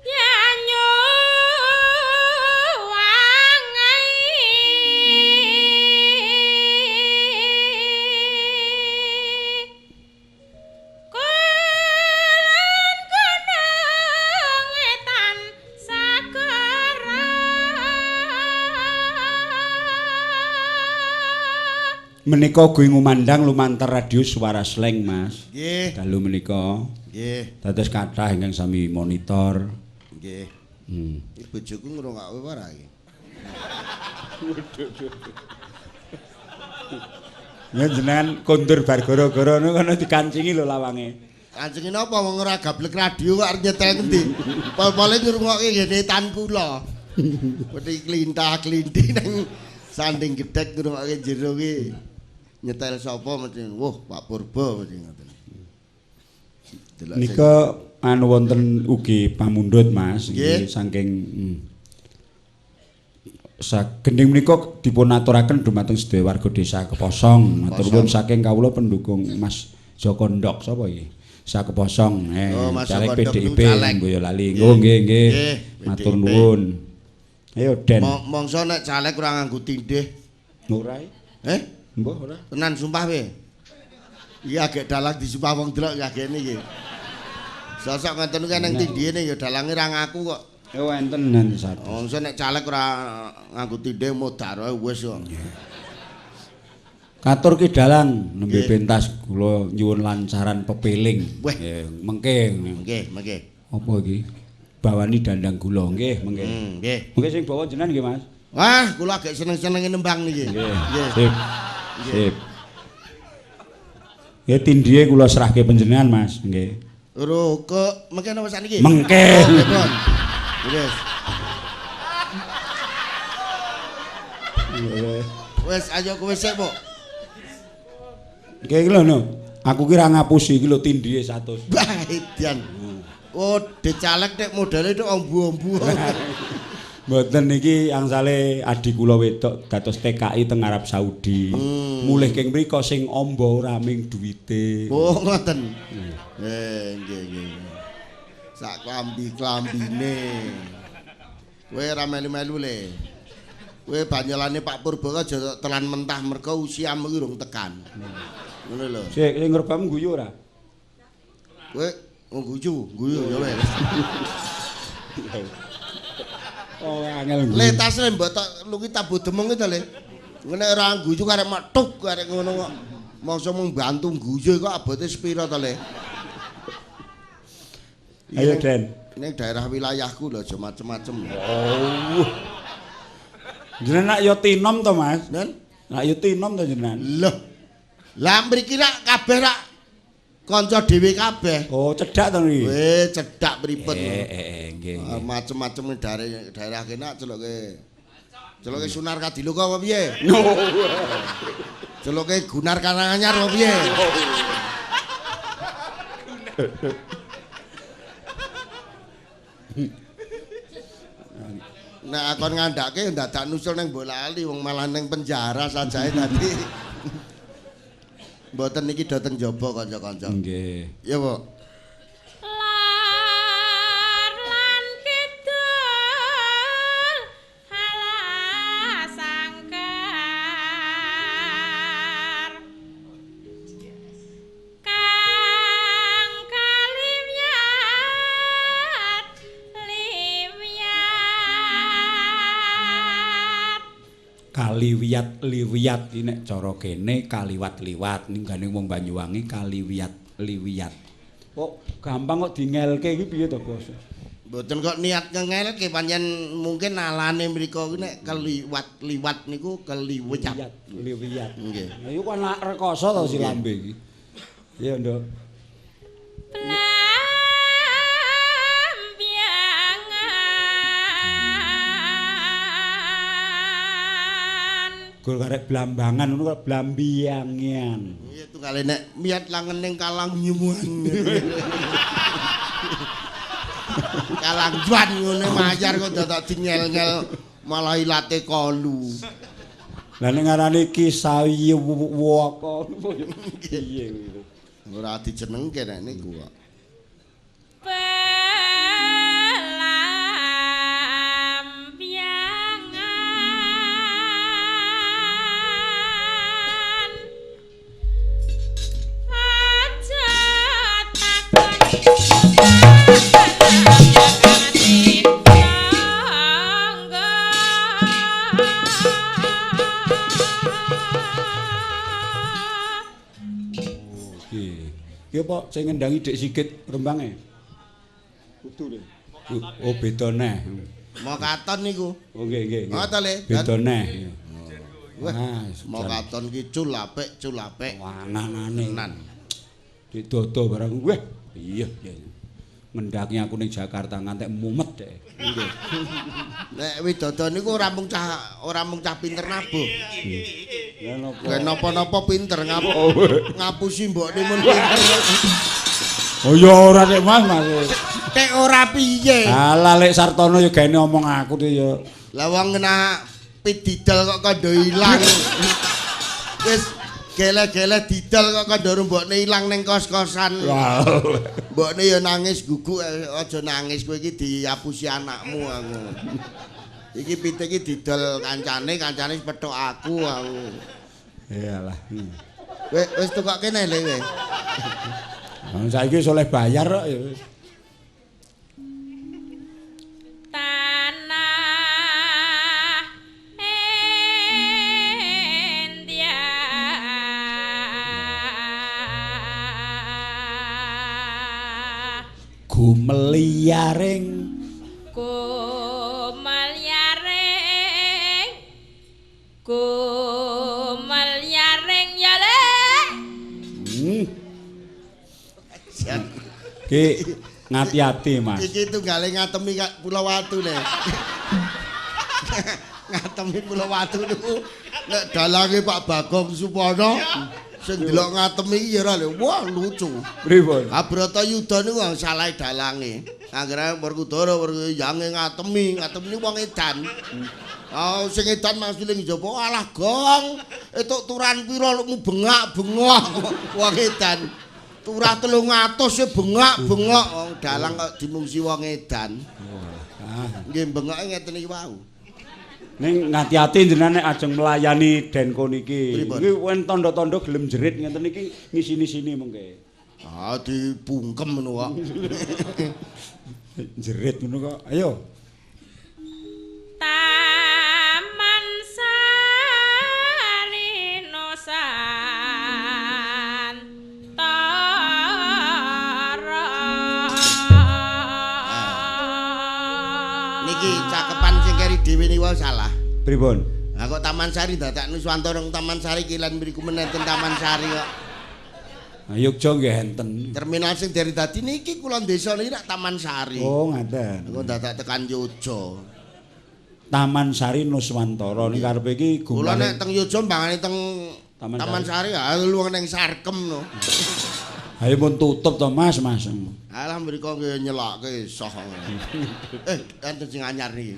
Yanyu wangai Menika ugi ngumandang lumantar radio Suara Slang, Mas. Nggih. Dalu menika. Nggih. Dados kathah ingkang sami monitor. Nggih. Iki bojoku ngrungokke ora iki. Ya jenengan kondur bar gara-gara niku kono dikancingi lho lawange. Kancingi napa wong ora gablek radio kok arep nyetel ngendi? Pol-pole ngrungokke genetan kula. Wedi klintah-klinthi nang sanding gedhek ngrungokke jero ki. Nyetel sapa mesti wah Pak Purba mesti ngoten. Nika anu wonten ugi pamundhut Mas nggih saking gending menika dipun aturaken dumateng sedaya warga desa Keposong. Matur nuwun saking kawula pendukung Mas Joko Ndok sapa iki? Sa Keposong caleg PDIP Boyo Lali. Oh nggih. Matur nuwun. Ayo Den. Mongso nek caleg ora nganggo tindih. Ora. Mbah ora. Tenan sumpah we. Iki agek dalang disumpah wong delok ngagene iki. Sosok ngoten kuwi nang tindihene ya dalange ra ngaku kok. Oh enten nanti satu. Wong nek caleg ora nganggo tindih modar wis kok. Katur ki dalang nembe pentas kula nyuwun lancaran pepeling. Mengke. Nggih. Apa iki? Bawani dandang gula nggih, mengke. Nggih. Mengke sing bawa jenengan nggih, Mas. Wah, kula agek seneng-senenge nembang niki. Nggih. Sip. Ya tindhihe kula serahke panjenengan, Mas, nggih. Lho, kok mengke napa sakniki? Mengke. Nggih. Wes ayo kowe sik, Bu. Nggih iki lho no. Aku ki ra ngapusi iki lho tindhihe 100. Baidan. Oh, dicaleg nek modele tok ombu-ombu. Mboten niki angsale adik kula wedok dados TKI teng Arab Saudi. Mulih keng mriko sing amba ora ming duwite. Oh, ngoten. Nggih. Sak klambi-klambine. Kowe ora melu-melu le. Kowe banyolane Pak Purba aja telan mentah mergo usiamu ki urung tekan. Ngono lho. Sik sing ngerbam guyu ora? Kowe guyu ya wis. Oh, angel guyu. Le tasne mbok tok luki tabu demeng itu le. Ngene ora guyu karek metuk karek ngono kok. Mongso mung bantu guyu kok abote sepira to le. Ayo Den. Ning daerah wilayahku lho aja macem-macem. Oh. Jenengan nak yo tinom to, Mas? Nen? Nak yo tinom to jenengan? Loh. Lah mriki rak kabeh rak kanca dhewe kabeh. Oh, cedhak to niki. Weh, cedhak pripun. Nggih. Macem-macem daerah kene celuke Sunar Kadiluka apa piye? Celuke Gunar Karanganyar apa piye? Nek akon ngandhake ndadak nusul ning Bolali wong malah ning penjara sajae tadi. Mboten niki do teng jaba kanca-kanca. Nggih. Ya, Bu. Lar lan kidul halah sangkar. Kang kaliwiyat Kaliwiyat iki nek cara kene kaliwat-liwat ninggane wong Banyuwangi kaliwiyat-liwiyat. Kok gampang kok dingelke iki piye to, Bos? Mboten kok niat ngelke pancen mungkin alane mriku ki nek keliwat-liwat niku keliwiyat. Liwiyat. Nggih. Lah iku kan rekoso to si lambe iki. Iya, Nduk. Gol karek blambangan ngono kok blambiangian. Iya tunggale nek miat langening kalang nyumuan. Kalang juan ngene mayar kok dadak dinyel-nyel malah ilate kolu. Lah ning ngarani Ki Sawi Woko piye kuwi. Ora dijenengke nek niku kok. apa sing ngendangi Dik Sigit Rembange? Kudu lho. Oh beda neh. Mau katon niku. Oh nggih. Ngoten le. Beda neh. Wah, mau katon ki cul apik. Wangangane. Didodo barang weh. Iya. Ngendaki aku ning Jakarta ngantek mumet deh. Nggih. Nek widodo niku ora mung cah pinter nabuh. Lah napa-napa pinter ngapusi mbokne mun pinter. Oh ya ora nek Mas. Nek ora piye. Alah lek Sartono ya gaene omong aku tuh ya. Lah wong kena pididal kok kandha ilang. Wis gele-gele didal kok kandha mbokne ilang ning kos-kosan. Mbokne ya nangis guguk aja nangis kowe iki diapusi anakmu aku. Iki pitik iki didol kancane pethuk aku. Iyalah. Wis tukok kene lho kowe. Saiki wis oleh bayar kok ya wis. Gumeliaring ya le. Ki ngati-ati Mas. Iki tunggale ngatemi Pulau Watu le. Ngatemi Pulau Watu niku nek dalange Pak Bagong Supono sing delok ngatemi iki ya ora lho. Wah lucu. Pripun? Bratayuda niku salah dalange. Anggere Werkudara yange ngatemi wong edan. Oh sing edan maksudnya njaba alah gong. Etuk turan pira mu bengak-bengok wong edan. Turah 300 e bengak-bengok wong dalang kok dimungsi wong edan. Nggih bengake ngeten iki wau. Ning ngati-ati jenengan nek ajeng melayani Denko niki. Iki wen tanda-tanda gelem jerit ngeten iki ngisini-sini mengke. Ah dipungkem ngono kok. Jerit ngono kok. Ayo. Taman Sari Nusantara. Niki cakepan sing keri dhewe niku salah. Pripun? Lah kok Taman Sari dadak Nuswantara Taman Sari kilan mriku menenten Taman Sari kok. Yogya nggih enten. Terminal sing dari dadi niki kula desa niki nak Taman Sari. Oh, ngaten. Kok dadak tekan Yojo. Taman Sari Nuswantara niki karepe iki Kula nek teng Yojo mbangane teng Taman Sari ya luwih ning Sarkem no. Ayo pun tutup to Mas. Alah mriko nggih nyelokke soh. Enten sing anyar niki.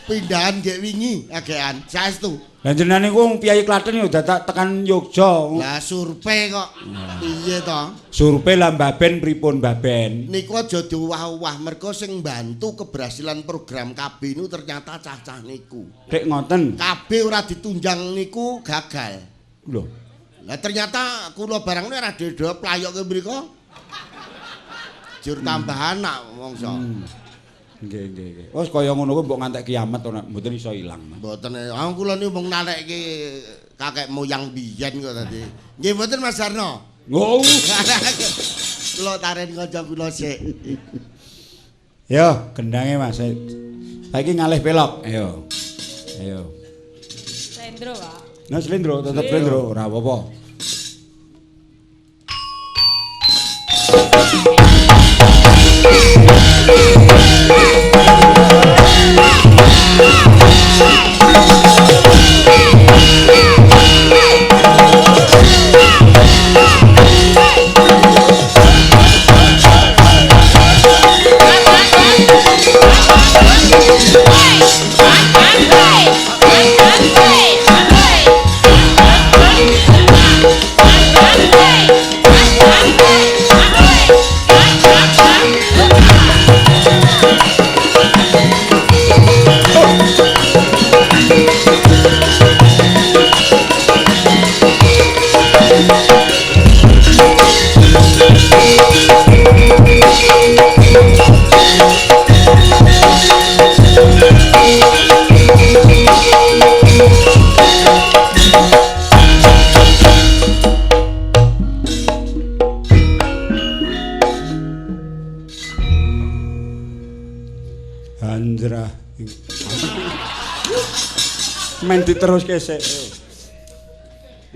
Pindahan gek wingi agean saestu. Lah jenengan niku Piyayi Klaten yo dadak tekan Yogya. Lah survei kok. Piye to? Survei lah Mbaben pripun Mbaben? Niku aja diwah-wah mergo sing mbantu keberhasilan program KB niku ternyata cah-cah niku. Dek ngoten. KB ora ditunjang niku gagal. Lho. Lah ternyata kula barang ora dhewe playoke mriku. Jur tambah anak mongso. Nggih. Wes kaya ngono kuwi mbok ngantek kiamat ora mboten iso ilang. Mboten. Kula niku mung nanekke kakek moyang biyen kok tadi. Nggih mboten Mas Sarno. Oh. Kula taren kanca kula sik. Yo, gendange Mas. Saiki ngalih pelok. Ayo. Slendro, Pak. Nah, slendro, tetep slendro, ora apa-apa. Men diteruske sik.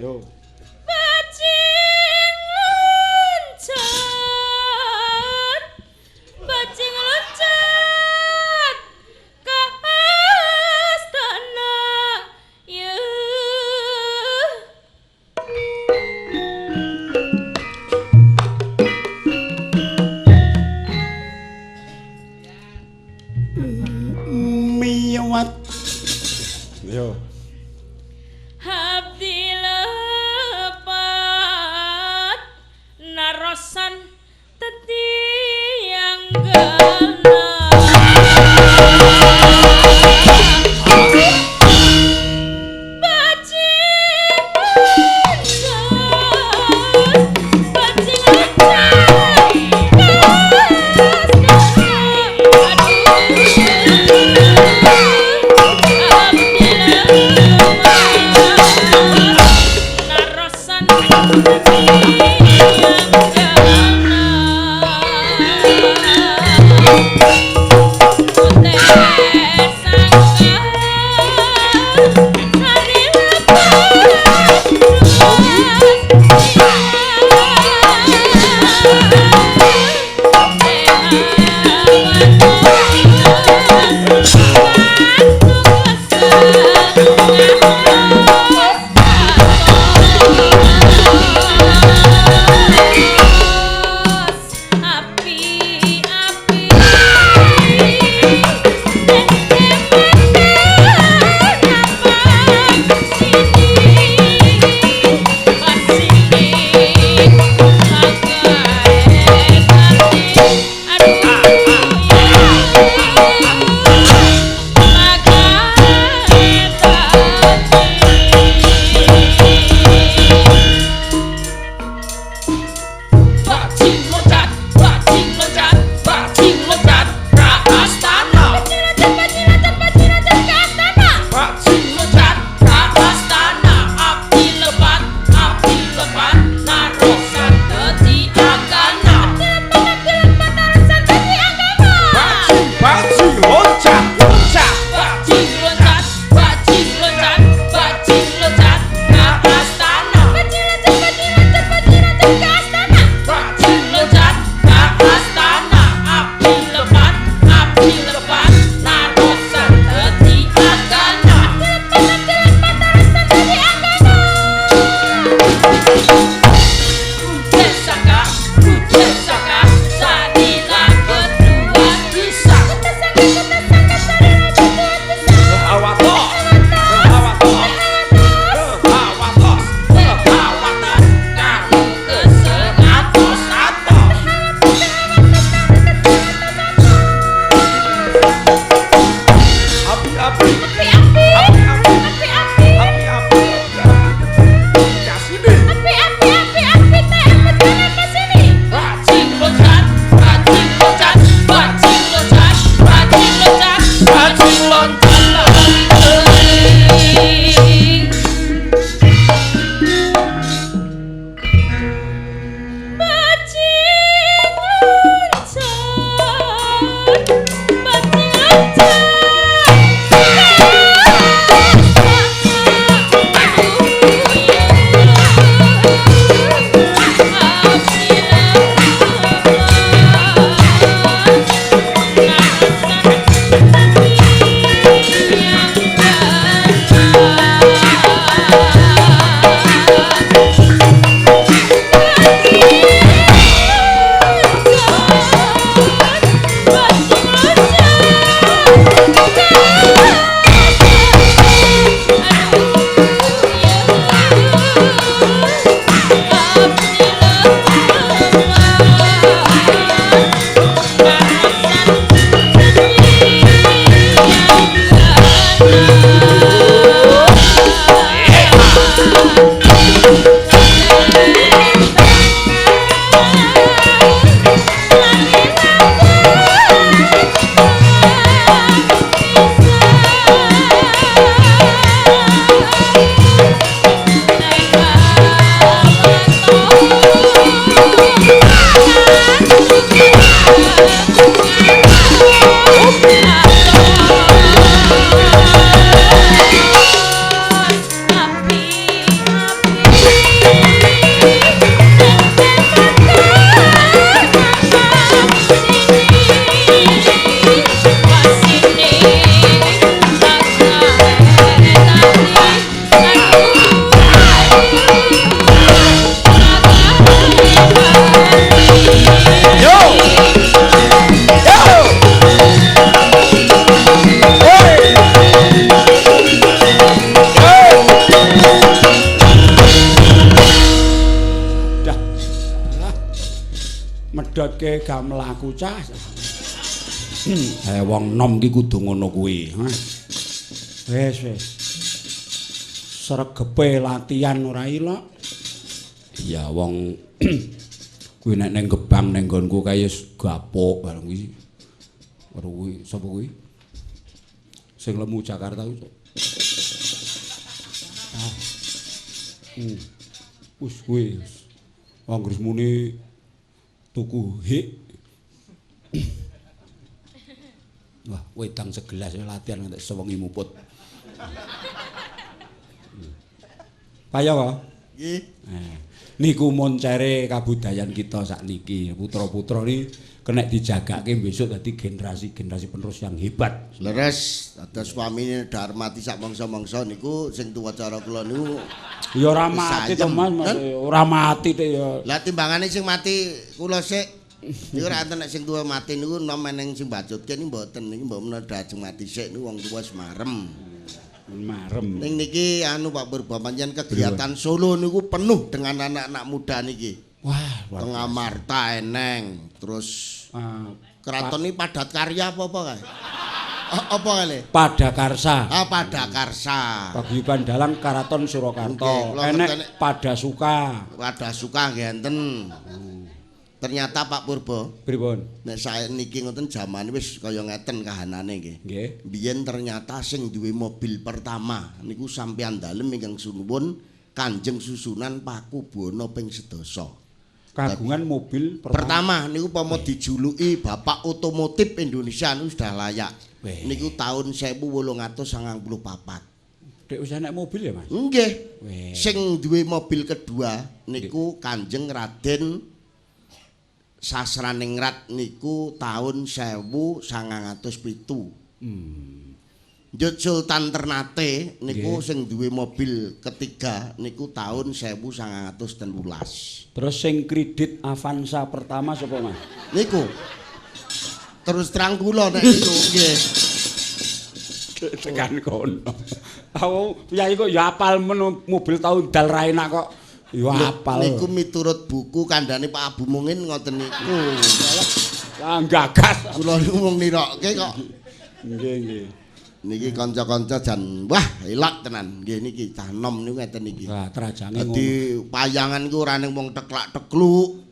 Yo. Bajing loncat ke astana ya. Miwat. Yo. Abdi lepat narosan tetiang gana. Bajing medhotke gak mlaku cah. Wong nom ki kudu ngono kuwi. Wis. Sregepe latihan ora ilok. Ya wong kuwi nek ning Gebang ning nggonku kaya gapok bareng kuwi. Karo kuwi sapa kuwi? Sing lemu Jakarta kuwi. Wis kuwi. Anggere muni tuku hik. Wah, wedang segelas latihan nganti sewengi muput. Paya kok? Nggih. Niku moncere kabudayan kita sakniki. Putra-putra ni kena dijagake besok dadi generasi penerus yang hebat. Leres, dados swamine Darmati sak mangsa-mangsa niku sing tuwa cara kula niku ya ora mati to Mas, ora mati to ya. Lah timbangane sing mati kula sik niku ora enten nek sing tuwa mati niku nom meneng sing bacutke niku mboten niki mbok menawa dajeng mati sik niku wong tuwa semarem. Marem. Ning niki anu Pak Purba panjenengan kegiatan Solo niku penuh dengan anak-anak muda niki. Wah, Tengah Marta eneng, terus keraton ini padat karya apa kae? Apa kali? Padakarsa. Padakarsa. Paguyuban Dalang Karaton Surakarta. Enek Padasuka. Padasuka nggih enten. Ternyata Pak Purba, Pripun? nek saiki ngoten jaman wis kaya ngeten kahanane nggih. Nggih. Biyen ternyata sing duwe mobil pertama niku sampeyan dalem ingkang sunuwun Kanjeng Susunan Pakubono ping 11. Kagungan mobil pertama niku pomo dijuluki Bapak Otomotif Indonesia niku sudah layak. Niku tahun 1894. Dek wis enek mobil ya, Mas? Nggih. Sing duwe mobil kedua niku Kanjeng Raden Sasraningrat niku tahun 1907. Njut Sultan Ternate niku sing duwe mobil ketiga niku tahun 1913. Terus sing kredit Avanza pertama sapa, Mas? Niku. Terus terang kula nek niku nggih. Tekan kono. Aku piye kok ya apal mobil tahun dal ra enak kok. Ya apal. Niku miturut buku kandhane Pak Abu Mungin ngoten niku. Lah gagas. Kula niku wong nirokke kok. Nggih. Niki kanca-kanca jan wah elak tenan. Nggih niki cah nom niku ngeten niki. Wah, trajange ngono. Dadi payangan iku ora ning wong teklak-tekluk.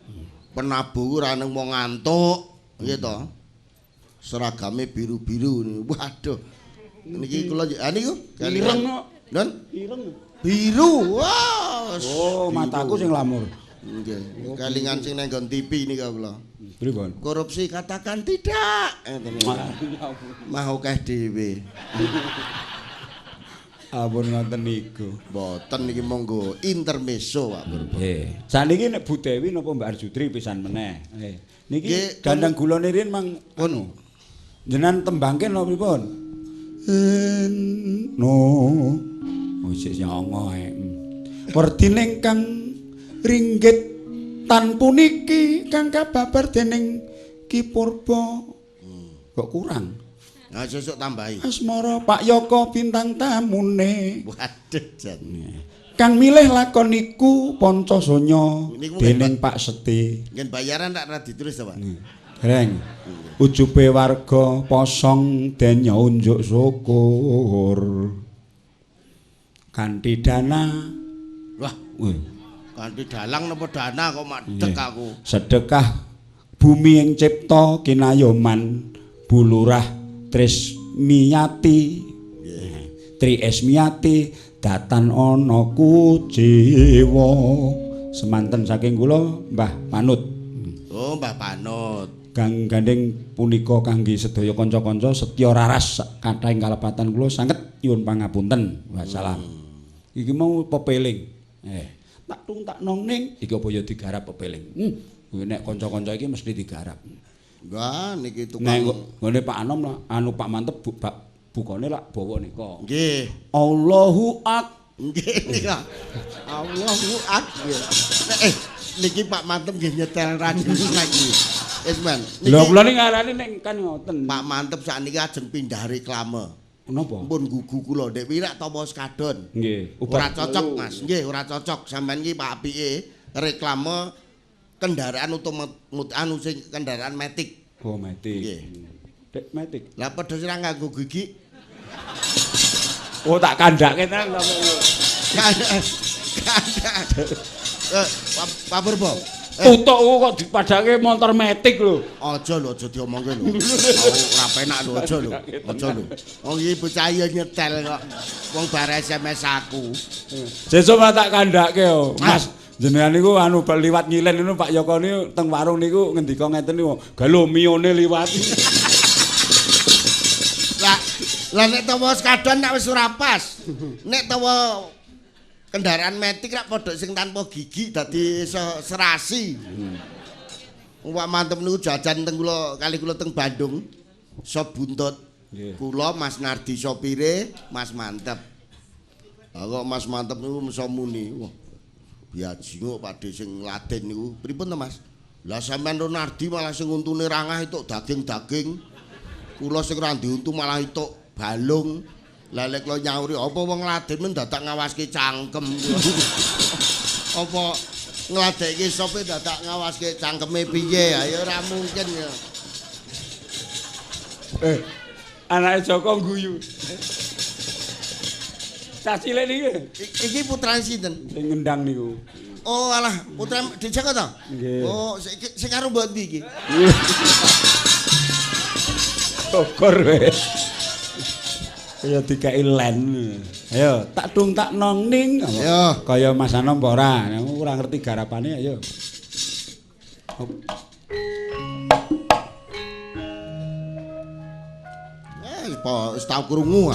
Penabuh ora ning wong ngantuk, nggih to. Seragame biru-biru niku. Waduh. Niki kula niku ireng kok. Lon? Ireng. Biru. Wah. Oh, mataku sing lamur. Nggih. Kelingan sing nang nggon TV nika kula. Pripun? Korupsi katakan tidak. Mah akeh dhewe. Ampun ngoten niku. Mboten niki monggo intermezzo Pak Purba. Nggih. Saniki nek Bu Dewi napa Mbak Arjudri pisan meneh. Niki dandang gulane riyen mang ngono. Jenengan tembangke napa pripun? No. Oh sik nyongo ae. Werdine kang ringgit tan puniki kang kababar dening Ki Purba. Kok kurang? Nah sesuk tambahi. Asmara Pak Yoko bintang tamune. Waduh jan. Kang milih lakon niku Pancasanya dening Pak Seti. Ngen bayaran tak ra ditulis to, Pak? Reng. Ujube warga posong den unjuk syukur. Kanthi dana. Wah, kanthi dalang napa dana kok madhek aku. Sedekah bumi ing cipta kinayoman bulurah Trismiyati. Tri Esmiyati datan ana kuciwa. Semanten saking kula Mbah Panut. Oh, Mbah Panut. Kang gandeng punika kangge sedaya kanca-kanca setya raras kathahing kalepatan kula sanget nyuwun pangapunten. Wassalam. Iki mau pepeling. Tak tung tak nong ning iki apa ya digarap pepeling. Nek kanca-kanca iki mesti digarap. Enggak niki tukang. Nek ngene Pak Anom lah, anu Pak Mantep bukane lak bawa nika. Nggih. Allahu ak. Nggih nika. Allahu ak. Niki Pak Mantep nggih nyetel radio lagi. Wis men. Lha kula ning ngarani ning kan ngoten. Pak Mantep sakniki ajeng pindah reklame. Napa? Pun gugu kula Dek Wirak Tapa Skadon. Nggih. Ora cocok Mas. Nggih, ora cocok. Sampeyan iki Pak apike reklame kendaraan anu sing kendaraan matic. Oh, matic. Nggih. Dek matic. Lah padha sira nganggo gigi. Oh, tak kandhake nang. Pak Purbo. Tutuk kok dipadake motor matic lho. Aja diomongke lho. Ora penak lho, aja lho. Wong iki bocah nyetel kok. Wong bar SMS aku. Sesuk tak kandhake yo. Mas, jenengan niku anu liwat nyilen niku Pak Yoko niku teng warung niku ngendika ngeten niku. Galo mione liwat. Lah nek tawa sekadon nek wis ora pas. Nek tawa kendaraan metik rak padha sing tanpa gigi dadi serasi. Wak mantep niku jajan teng kula kali kula teng Bandung. Sop buntut. Kula Mas Nardi sopire, Mas Mantep. Lah kok Mas Mantep niku mesa muni. Wah. Biaji kok padhe sing laden niku. Pripun to Mas? Lah sampean Ronardi malah sing untune rangah itu daging-daging. Kula sing ra diuntu malah itu balung. Lah lek lo nyauri apa wong laden men dadak ngawaske cangkem. Apa ngladekke sope dadak ngawaske cangkeme piye? Ya ora mungkin ya. Anake Joko guyu. Cah cilik niki. Iki putrane sinten? Sing ngendang niku. Oh alah, putra di Jakarta? Nggih. Oh, sing karo mbok ndi iki? Bogor we. Kaya dikai len. Ayo, tak dung tak nong ning. Ayo. Kaya Mas Anom apa ora? Aku ora ngerti garapane ayo. Wis tau krungu.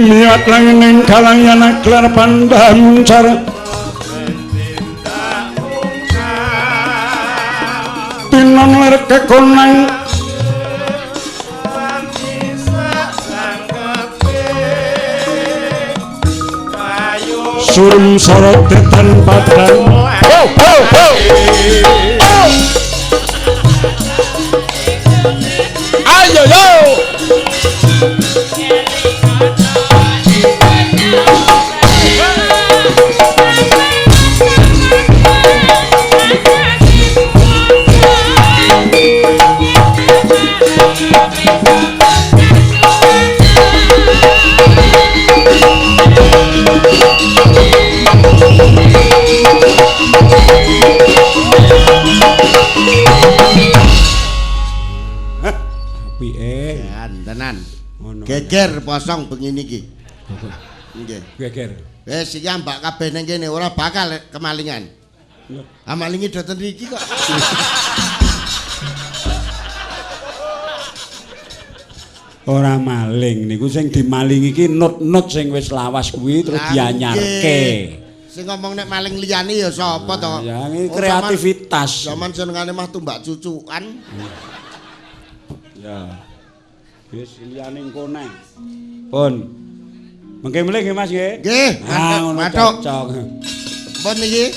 Niat langing kalangan aklar pandancar tinon ler kekonang surum sorot tetan padang ayo yo tenan. Geger posong bengi niki. Nggih. Geger. Wis iki ambak kabeh ning kene ora bakal kemalingan. Amalingi doten iki kok. Ora maling niku sing dimalingi iki not-not sing wis lawas kuwi terus dianyarke. Sing ngomong nek maling liyane ya sapa to? Ya kreativitas. Zaman senengane mah tumbak cucukan. Ya. Wis liyane engko neh. Pun. Mengke mlih nggih Mas nggih? Nggih, matuk. Pun niki.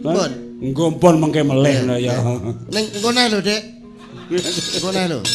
Pun. Engko pun mengke mlih ya. Ning engko neh lho, Dik. Engko neh lho.